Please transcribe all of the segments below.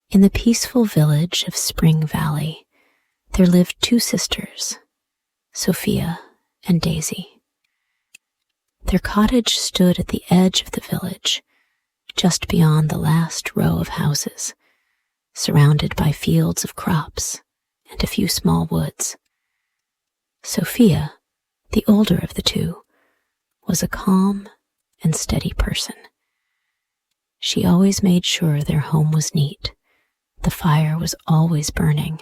In the peaceful village of Spring Valley, there lived two sisters, Sophia and Daisy. Their cottage stood at the edge of the village, just beyond the last row of houses, surrounded by fields of crops and a few small woods. Sophia, the older of the two, was a calm and steady person. She always made sure their home was neat, the fire was always burning,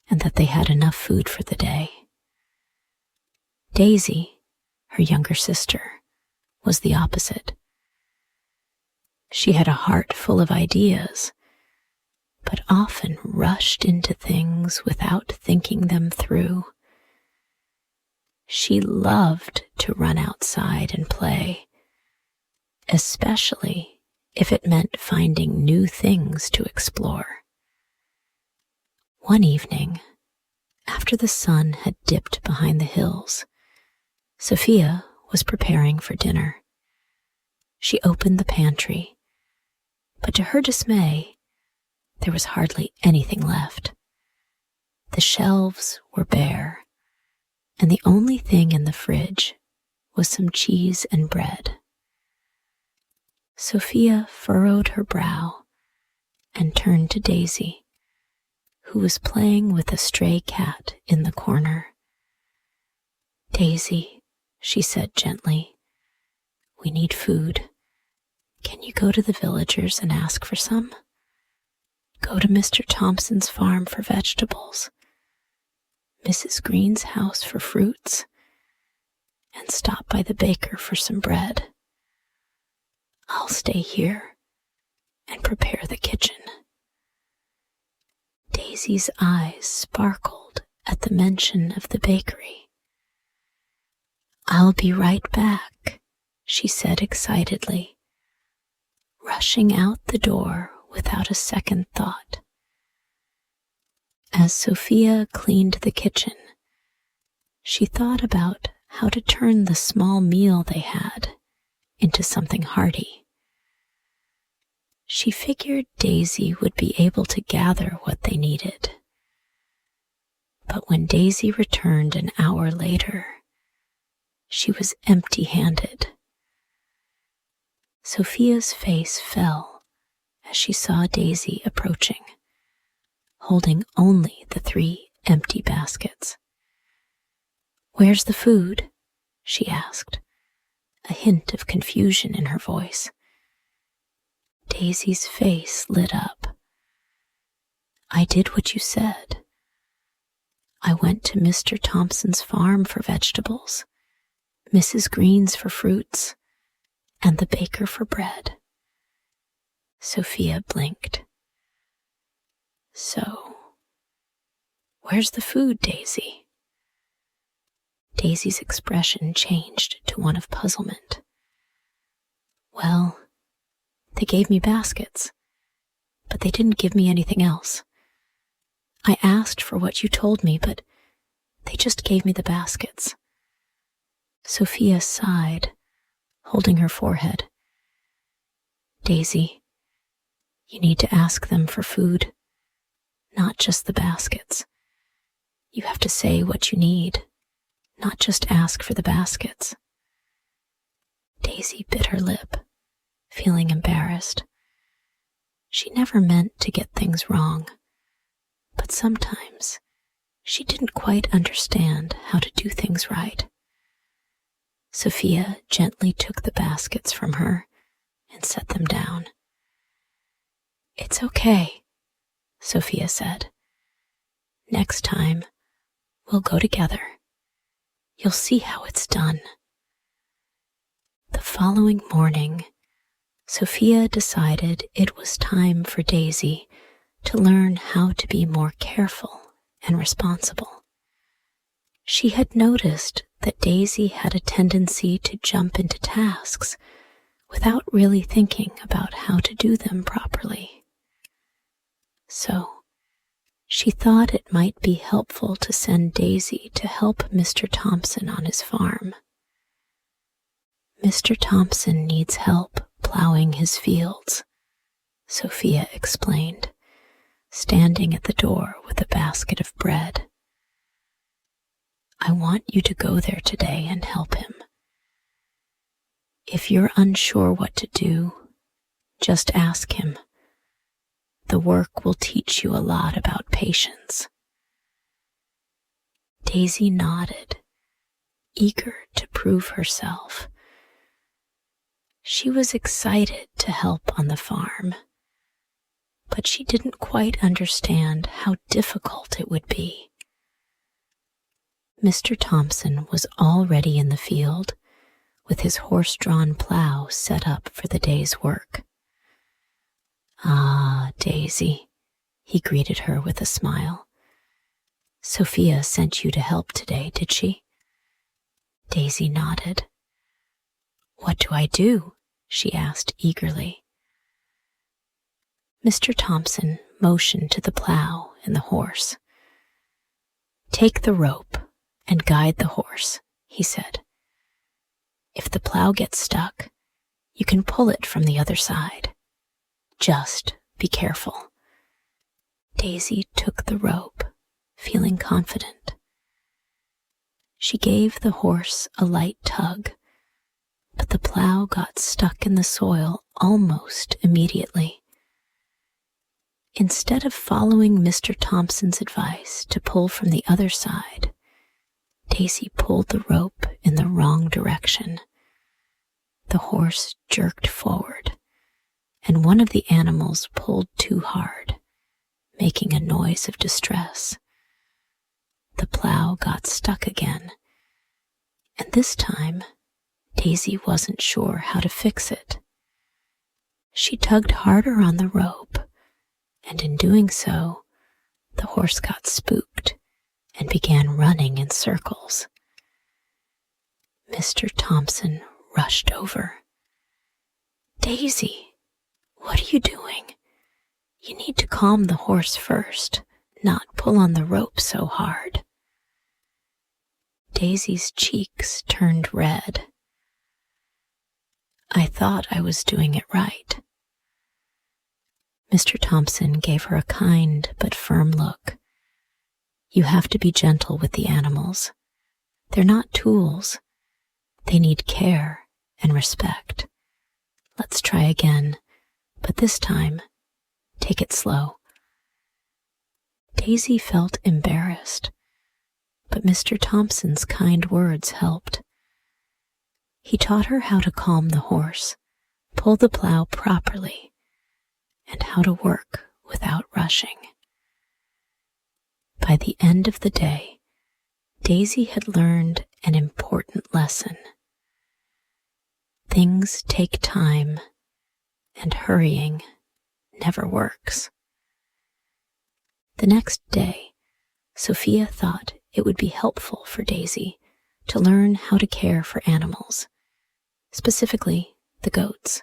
and that they had enough food for the day. Daisy, her younger sister, was the opposite. She had a heart full of ideas, but often rushed into things without thinking them through. She loved to run outside and play, especially if it meant finding new things to explore. One evening, after the sun had dipped behind the hills, Sophia was preparing for dinner. She opened the pantry, but to her dismay, there was hardly anything left. The shelves were bare, and the only thing in the fridge was some cheese and bread. Sophia furrowed her brow and turned to Daisy, who was playing with a stray cat in the corner. "Daisy," she said gently, "we need food. Can you go to the villagers and ask for some? Go to Mr. Thompson's farm for vegetables, Mrs. Green's house for fruits, and stop by the baker for some bread. I'll stay here and prepare the kitchen." Daisy's eyes sparkled at the mention of the bakery. "I'll be right back," she said excitedly, rushing out the door without a second thought. As Sophia cleaned the kitchen, she thought about how to turn the small meal they had into something hearty. She figured Daisy would be able to gather what they needed. But when Daisy returned an hour later, she was empty-handed. Sophia's face fell as she saw Daisy approaching, holding only the 3 empty baskets. "Where's the food?" she asked, a hint of confusion in her voice. Daisy's face lit up. "I did what you said. I went to Mr. Thompson's farm for vegetables, Mrs. Green's for fruits, and the baker for bread." Sophia blinked. "So, where's the food, Daisy?" Daisy's expression changed to one of puzzlement. "Well, they gave me baskets, but they didn't give me anything else. I asked for what you told me, but they just gave me the baskets." Sophia sighed, holding her forehead. "Daisy, you need to ask them for food, not just the baskets. You have to say what you need, not just ask for the baskets." Daisy bit her lip, feeling embarrassed. She never meant to get things wrong, but sometimes she didn't quite understand how to do things right. Sophia gently took the baskets from her and set them down. "It's okay," Sophia said. "Next time, we'll go together. You'll see how it's done." The following morning, Sophia decided it was time for Daisy to learn how to be more careful and responsible. She had noticed that Daisy had a tendency to jump into tasks without really thinking about how to do them properly. So, she thought it might be helpful to send Daisy to help Mr. Thompson on his farm. "Mr. Thompson needs help plowing his fields," Sophia explained. standing at the door with a basket of bread. I want you to go there today and help him. If you're unsure what to do, just ask him. The work will teach you a lot about patience. Daisy nodded, eager to prove herself. She was excited to help on the farm, but she didn't quite understand how difficult it would be. Mr. Thompson was already in the field, with his horse-drawn plow set up for the day's work. "Ah, Daisy," he greeted her with a smile. "Sophia sent you to help today, did she?" Daisy nodded. "What do I do?" she asked eagerly. Mr. Thompson motioned to the plow and the horse. "Take the rope and guide the horse," he said. "If the plow gets stuck, you can pull it from the other side. Just be careful." Daisy took the rope, feeling confident. She gave the horse a light tug, but the plow got stuck in the soil almost immediately. Instead of following Mr. Thompson's advice to pull from the other side, Daisy pulled the rope in the wrong direction. The horse jerked forward, and one of the animals pulled too hard, making a noise of distress. The plow got stuck again, and this time Daisy wasn't sure how to fix it. She tugged harder on the rope, and in doing so, the horse got spooked and began running in circles. Mr. Thompson rushed over. "Daisy, what are you doing? You need to calm the horse first, not pull on the rope so hard." Daisy's cheeks turned red. "I thought I was doing it right." Mr. Thompson gave her a kind but firm look. "You have to be gentle with the animals. They're not tools. They need care and respect. Let's try again, but this time, take it slow." Daisy felt embarrassed, but Mr. Thompson's kind words helped. He taught her how to calm the horse, pull the plow properly, and how to work without rushing. By the end of the day, Daisy had learned an important lesson. Things take time, and hurrying never works. The next day, Sophia thought it would be helpful for Daisy to learn how to care for animals, specifically the goats.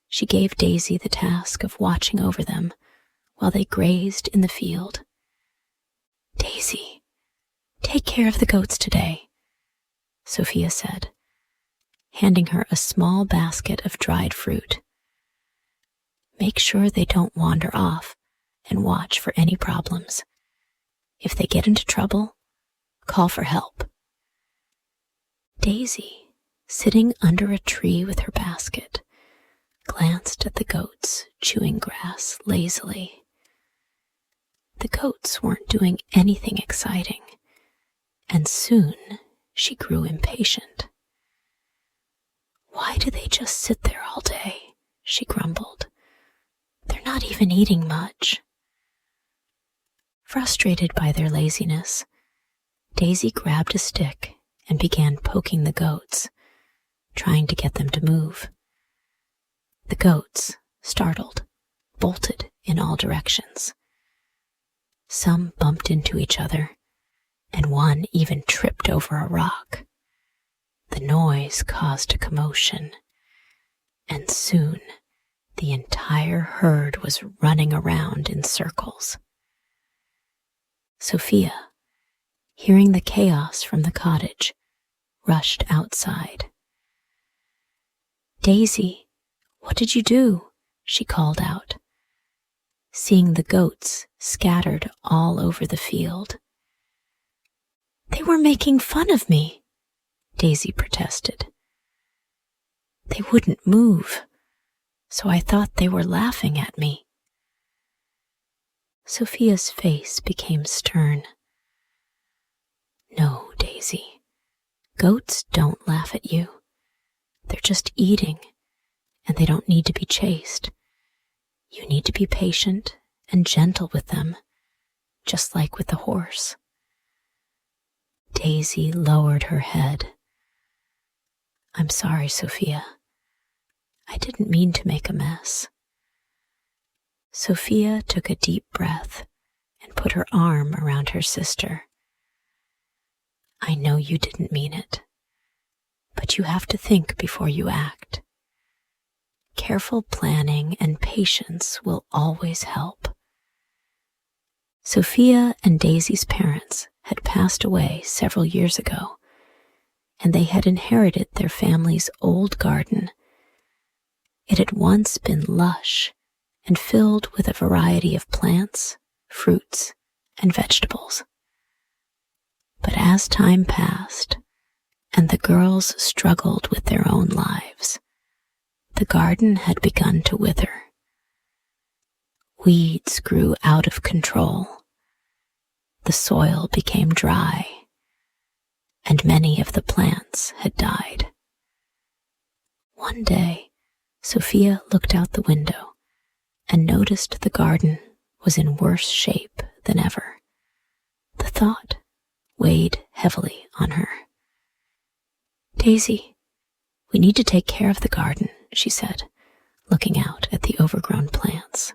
She gave Daisy the task of watching over them while they grazed in the field. "Daisy, take care of the goats today," Sophia said, handing her a small basket of dried fruit. "Make sure they don't wander off and watch for any problems. If they get into trouble, call for help." Daisy, sitting under a tree with her basket, glanced at the goats chewing grass lazily. The goats weren't doing anything exciting, and soon she grew impatient. "Why do they just sit there all day?" she grumbled. "They're not even eating much." Frustrated by their laziness, Daisy grabbed a stick and began poking the goats, trying to get them to move. The goats, startled, bolted in all directions. Some bumped into each other, and one even tripped over a rock. The noise caused a commotion, and soon the entire herd was running around in circles. Sophia, hearing the chaos from the cottage, rushed outside. "Daisy, what did you do?" she called out. seeing the goats scattered all over the field. "They were making fun of me," Daisy protested. "They wouldn't move, so I thought they were laughing at me." Sophia's face became stern. "No, Daisy, goats don't laugh at you. They're just eating, and they don't need to be chased. You need to be patient and gentle with them, just like with the horse." Daisy lowered her head. "I'm sorry, Sophia. I didn't mean to make a mess." Sophia took a deep breath and put her arm around her sister. "I know you didn't mean it, but you have to think before you act. Careful planning and patience will always help." Sophia and Daisy's parents had passed away several years ago, and they had inherited their family's old garden. It had once been lush and filled with a variety of plants, fruits, and vegetables. But as time passed, and the girls struggled with their own lives, the garden had begun to wither. Weeds grew out of control. The soil became dry, and many of the plants had died. One day, Sophia looked out the window and noticed the garden was in worse shape than ever. The thought weighed heavily on her. "Daisy, we need to take care of the garden," she said, looking out at the overgrown plants.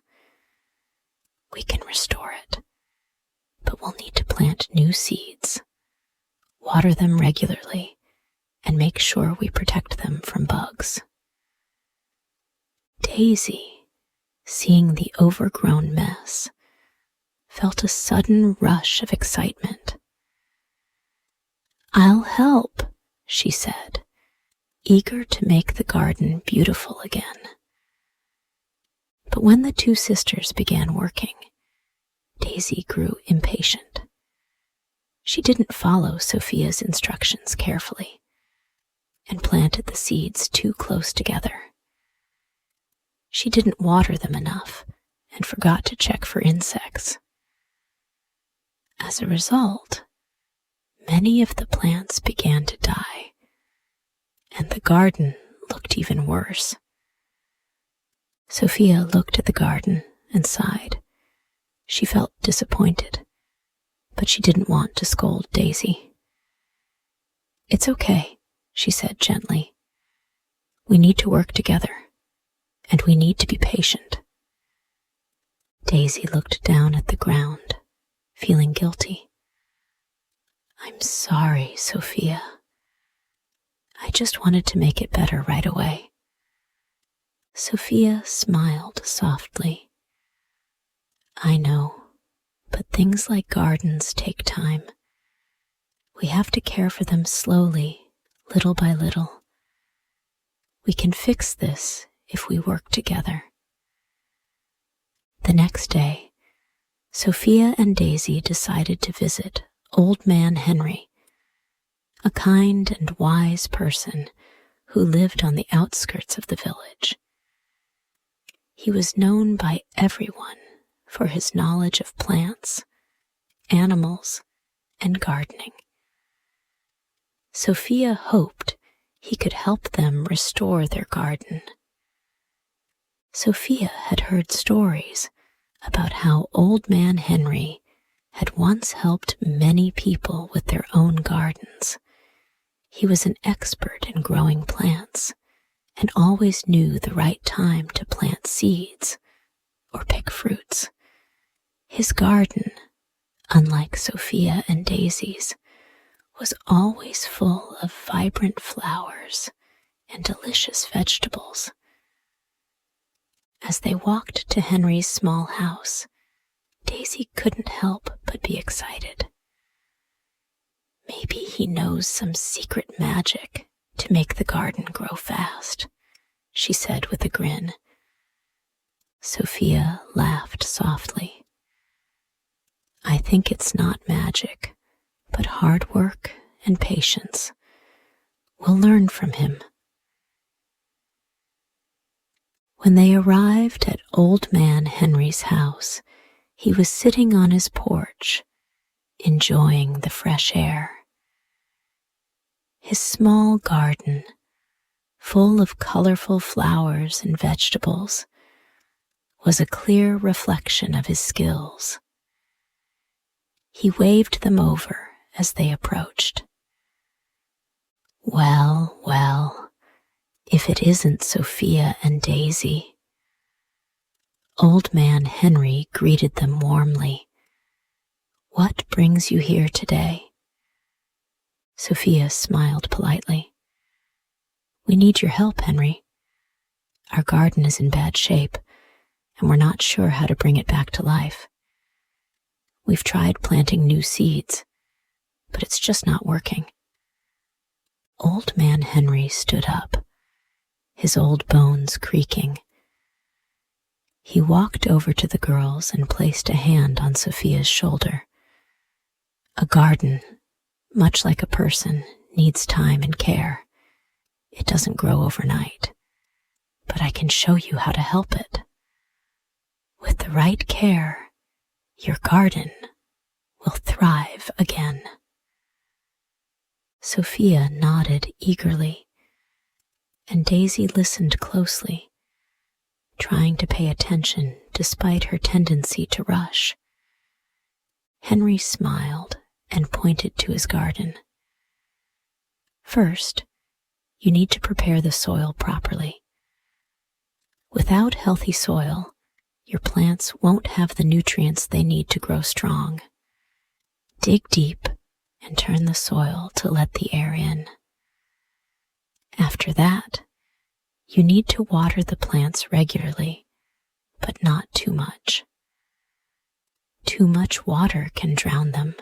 "We can restore it, but we'll need to plant new seeds, water them regularly, and make sure we protect them from bugs." Daisy, seeing the overgrown mess, felt a sudden rush of excitement. "I'll help," she said, eager to make the garden beautiful again. But when the two sisters began working, Daisy grew impatient. She didn't follow Sophia's instructions carefully and planted the seeds too close together. She didn't water them enough and forgot to check for insects. As a result, many of the plants began to die, and the garden looked even worse. Sophia looked at the garden and sighed. She felt disappointed, but she didn't want to scold Daisy. "It's okay," she said gently. "We need to work together, and we need to be patient." Daisy looked down at the ground, feeling guilty. "I'm sorry, Sophia. I just wanted to make it better right away." Sophia smiled softly. "I know, but things like gardens take time. We have to care for them slowly, little by little. We can fix this if we work together." The next day, Sophia and Daisy decided to visit Old Man Henry, a kind and wise person who lived on the outskirts of the village. He was known by everyone for his knowledge of plants, animals, and gardening. Sophia hoped he could help them restore their garden. Sophia had heard stories about how Old Man Henry had once helped many people with their own gardens. He was an expert in growing plants and always knew the right time to plant seeds or pick fruits. His garden, unlike Sophia and Daisy's, was always full of vibrant flowers and delicious vegetables. As they walked to Henry's small house, Daisy couldn't help but be excited. Maybe he knows some secret magic to make the garden grow fast, she said with a grin. Sophia laughed softly. I think it's not magic, but hard work and patience. We'll learn from him. When they arrived at Old Man Henry's house, he was sitting on his porch, enjoying the fresh air. His small garden, full of colorful flowers and vegetables, was a clear reflection of his skills. He waved them over as they approached. Well, well, if it isn't Sophia and Daisy. Old Man Henry greeted them warmly. What brings you here today? Sophia smiled politely. We need your help, Henry. Our garden is in bad shape, and we're not sure how to bring it back to life. We've tried planting new seeds, but it's just not working. Old Man Henry stood up, his old bones creaking. He walked over to the girls and placed a hand on Sophia's shoulder. A garden, much like a person, needs time and care. It doesn't grow overnight, but I can show you how to help it. With the right care, your garden will thrive again. Sophia nodded eagerly, and Daisy listened closely, trying to pay attention despite her tendency to rush. Henry smiled and pointed to his garden. First, you need to prepare the soil properly. Without healthy soil, your plants won't have the nutrients they need to grow strong. Dig deep and turn the soil to let the air in. After that, you need to water the plants regularly, but not too much. Too much water can drown them.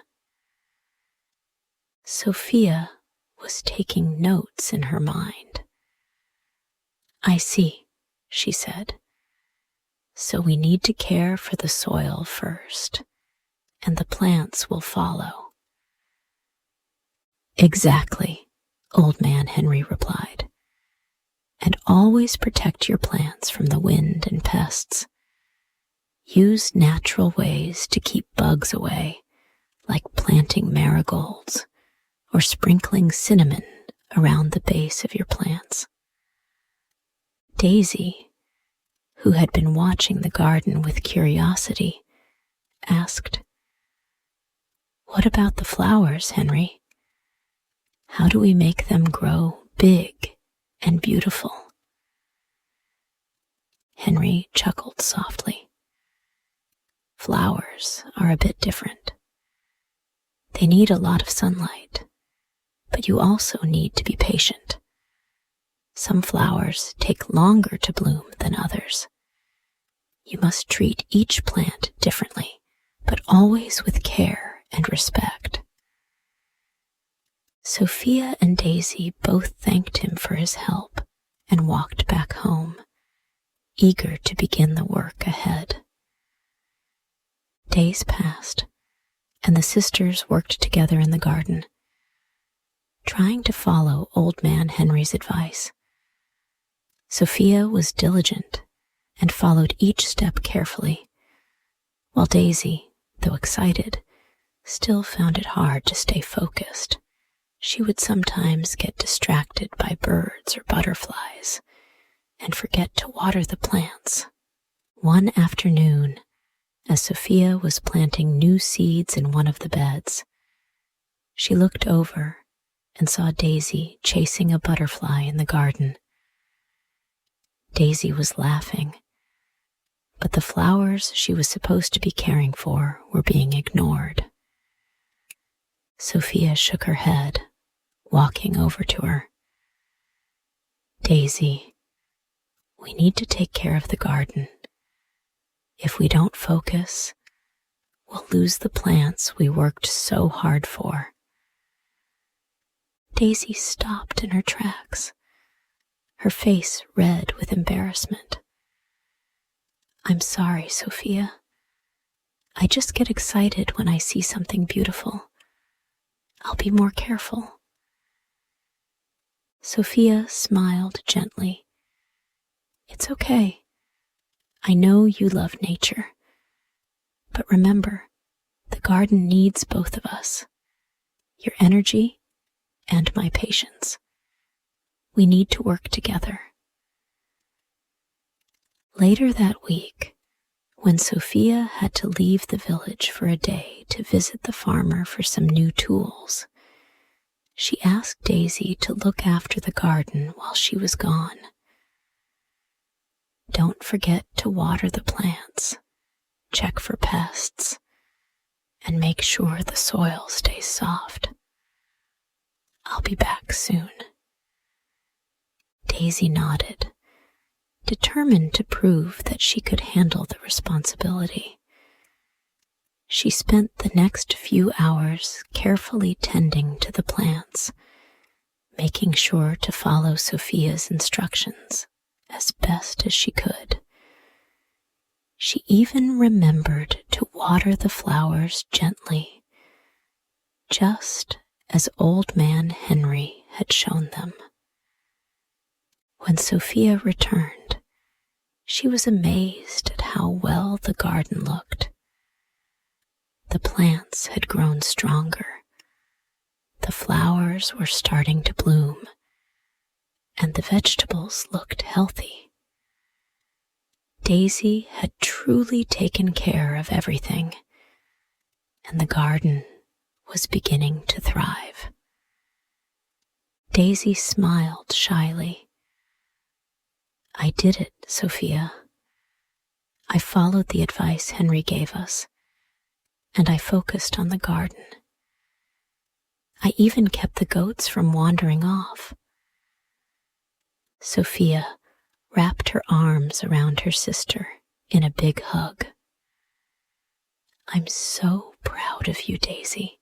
Sophia was taking notes in her mind. I see, she said. So we need to care for the soil first, and the plants will follow. Exactly, Old Man Henry replied. And always protect your plants from the wind and pests. Use natural ways to keep bugs away, like planting marigolds or sprinkling cinnamon around the base of your plants. Daisy, who had been watching the garden with curiosity, asked, What about the flowers, Henry? How do we make them grow big and beautiful? Henry chuckled softly. Flowers are a bit different. They need a lot of sunlight, but you also need to be patient. Some flowers take longer to bloom than others. You must treat each plant differently, but always with care and respect. Sophia and Daisy both thanked him for his help and walked back home, eager to begin the work ahead. Days passed, and the sisters worked together in the garden, trying to follow Old Man Henry's advice. Sophia was diligent and followed each step carefully, while Daisy, though excited, still found it hard to stay focused. She would sometimes get distracted by birds or butterflies and forget to water the plants. One afternoon, as Sophia was planting new seeds in one of the beds, she looked over and saw Daisy chasing a butterfly in the garden. Daisy was laughing, but the flowers she was supposed to be caring for were being ignored. Sophia shook her head, walking over to her. Daisy, we need to take care of the garden. If we don't focus, we'll lose the plants we worked so hard for. Daisy stopped in her tracks, her face red with embarrassment. I'm sorry, Sophia. I just get excited when I see something beautiful. I'll be more careful. Sophia smiled gently. It's okay. I know you love nature. But remember, the garden needs both of us. Your energy and my patience. We need to work together. Later that week, when Sophia had to leave the village for a day to visit the farmer for some new tools, she asked Daisy to look after the garden while she was gone. Don't forget to water the plants, check for pests, and make sure the soil stays soft. I'll be back soon. Daisy nodded, determined to prove that she could handle the responsibility. She spent the next few hours carefully tending to the plants, making sure to follow Sophia's instructions as best as she could. She even remembered to water the flowers gently, just as Old Man Henry had shown them. When Sophia returned, she was amazed at how well the garden looked. The plants had grown stronger, the flowers were starting to bloom, and the vegetables looked healthy. Daisy had truly taken care of everything, and the garden was beginning to thrive. Daisy smiled shyly. I did it, Sophia. I followed the advice Henry gave us, and I focused on the garden. I even kept the goats from wandering off. Sophia wrapped her arms around her sister in a big hug. I'm so proud of you, Daisy.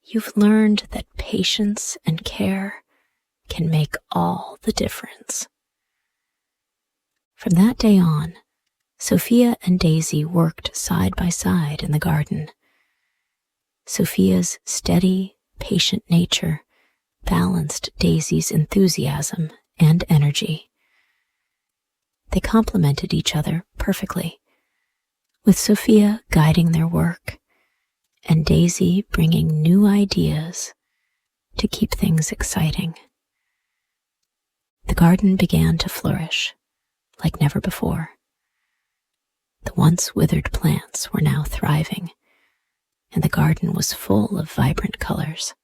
You've learned that patience and care can make all the difference. From that day on, Sophia and Daisy worked side by side in the garden. Sophia's steady, patient nature balanced Daisy's enthusiasm and energy. They complemented each other perfectly, with Sophia guiding their work and Daisy bringing new ideas to keep things exciting. The garden began to flourish like never before. The once withered plants were now thriving, and the garden was full of vibrant colors.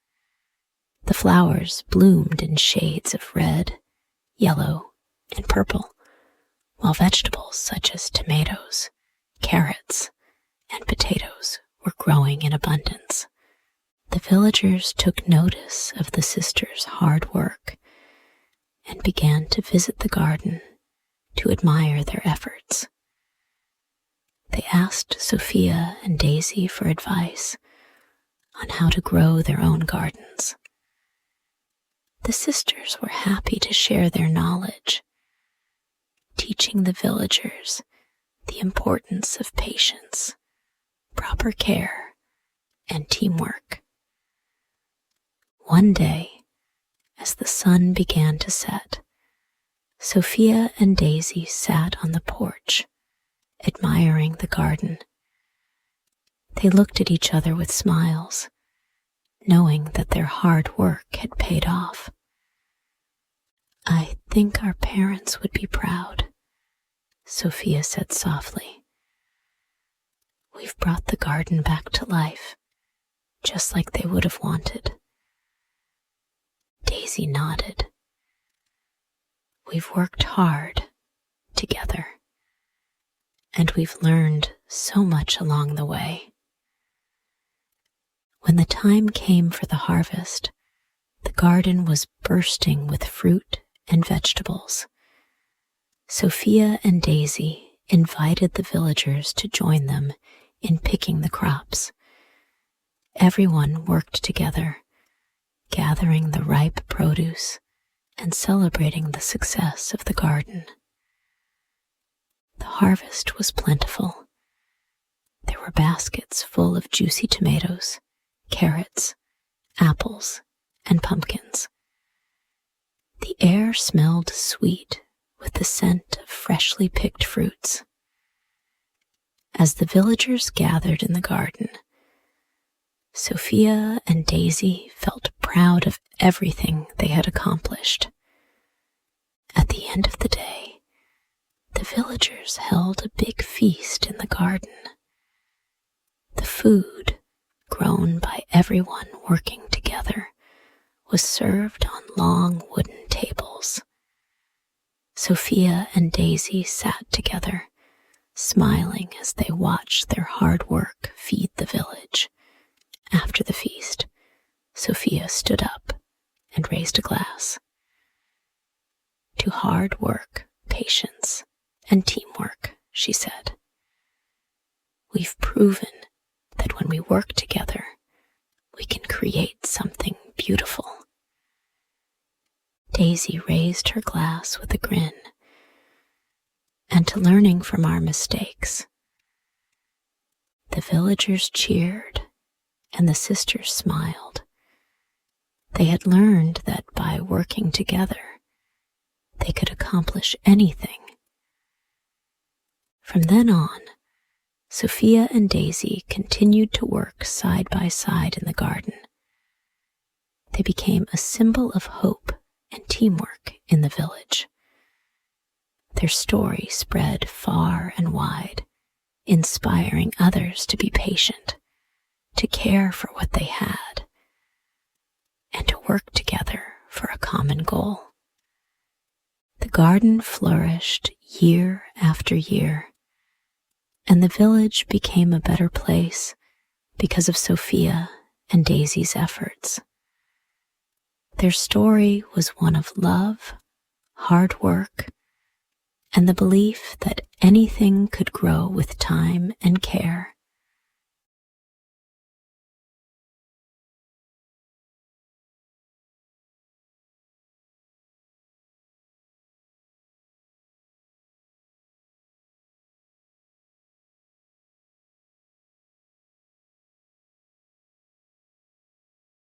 The flowers bloomed in shades of red, yellow, and purple, while vegetables such as tomatoes, carrots, and potatoes were growing in abundance. The villagers took notice of the sisters' hard work and began to visit the garden to admire their efforts. They asked Sophia and Daisy for advice on how to grow their own gardens. The sisters were happy to share their knowledge, teaching the villagers the importance of patience, proper care, and teamwork. One day, as the sun began to set, Sophia and Daisy sat on the porch, admiring the garden. They looked at each other with smiles, knowing that their hard work had paid off. I think our parents would be proud, Sophia said softly. We've brought the garden back to life, just like they would have wanted. Daisy nodded. We've worked hard together, and we've learned so much along the way. When the time came for the harvest, the garden was bursting with fruit and vegetables. Sophia and Daisy invited the villagers to join them in picking the crops. Everyone worked together, gathering the ripe produce and celebrating the success of the garden. The harvest was plentiful. There were baskets full of juicy tomatoes, carrots, apples, and pumpkins. The air smelled sweet with the scent of freshly picked fruits. As the villagers gathered in the garden, Sophia and Daisy felt proud of everything they had accomplished. At the end of the day, the villagers held a big feast in the garden. The food, grown by everyone working together, was served on long wooden tables. Sophia and Daisy sat together, smiling as they watched their hard work feed the village. After the feast, Sophia stood up and raised a glass. To hard work, patience, and teamwork, she said. We've proven that when we work together, we can create something beautiful. Daisy raised her glass with a grin. And to learning from our mistakes. The villagers cheered, and the sisters smiled. They had learned that by working together, they could accomplish anything. From then on, Sophia and Daisy continued to work side by side in the garden. They became a symbol of hope and teamwork in the village. Their story spread far and wide, inspiring others to be patient, to care for what they had, and to work together for a common goal. The garden flourished year after year, and the village became a better place because of Sophia and Daisy's efforts. Their story was one of love, hard work, and the belief that anything could grow with time and care